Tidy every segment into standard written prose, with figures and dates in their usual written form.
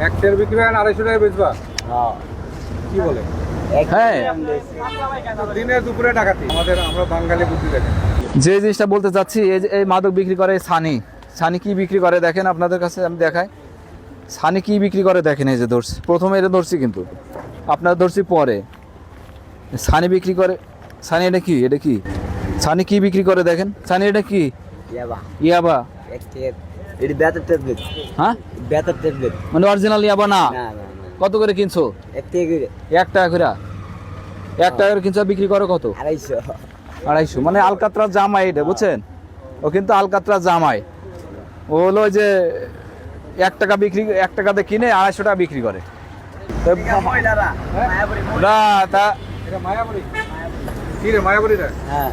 এক শেয়ার বিক্রি হয় 250 টাকা বেচবা? কি বলে? হ্যাঁ, দিনে দুপুরে ডাকাতি। আমরা বাঙালি বুদ্ধি দেখেন। যে জিনিসটা বলতে চাচ্ছি, এই মাদক বিক্রি করে সানি। সানি কি বিক্রি করে দেখেন, আপনাদের কাছে আমি দেখাই। সানি কি বিক্রি করে দেখেন, এই যে ধরছি, প্রথমে এটা ধরছি, কিন্তু আপনার ধরছি পরে। সানি বিক্রি করে। সানি এটা কি, এটা কি সানি কি বিক্রি করে দেখেন। সানি এটা কি? ইয়াবা। হ্যাঁ, মানে অরিজিনাল ইয়াবা না? কত করে কিনছো? 1 টাকা করে। 1 টাকা করে কিনছো, বিক্রি করো কত? 250। মানে আলকাতরা জামাই এটা, বুঝছেন? ও কিন্তু আলকাতরা জামাই। ও হলো ওই যে 1 টাকা বিক্রি, 1 টাকাতে কিনে 250 টাকা বিক্রি করে। না তা এটা মায়াবরী। কি রে মায়াবরীটা? হ্যাঁ,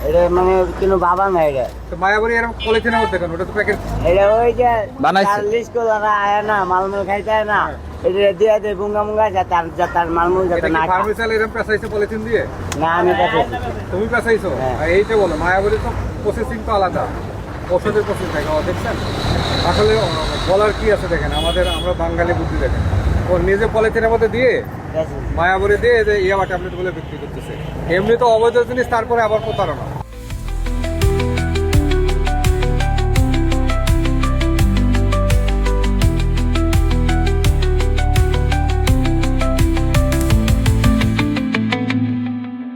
এটা মানে কোনো বাবা না এটা। তো মায়াবরী এরকম পলিথিনের মধ্যে কেন? ওটা তো প্যাকেট। এটা ওই যে বানাইছে। 40 করে আয় না, মালমূল খাইতে হয় না, এটা দিয়ে দেয় বুঙ্গা মুঙ্গা, তার মালমূল যাতে এটা না কি খায়। ফার্মেসিয়াল এরকম পেঁচাইছে পলিথিন দিয়ে? না, আমি কাছে তুমি পেঁচাইছো? হ্যাঁ। আর এইটা বলো, মায়াবরী তো প্রসেসিং তো আলাদা, ওষুধের প্রসেস থাকে। দেখছেন আসলে বলার কি আছে দেখেন, আমরা বাঙালি বুদ্ধি দেখেন। ও নিজে পলিথিনের মধ্যে দিয়ে মায়াবরী দিয়ে যে ইয়াবা ট্যাবলেট গুলো বিক্রি করতেছে। এমনি তো অবৈধ জিনিস, তারপরে আবার প্রতারণা।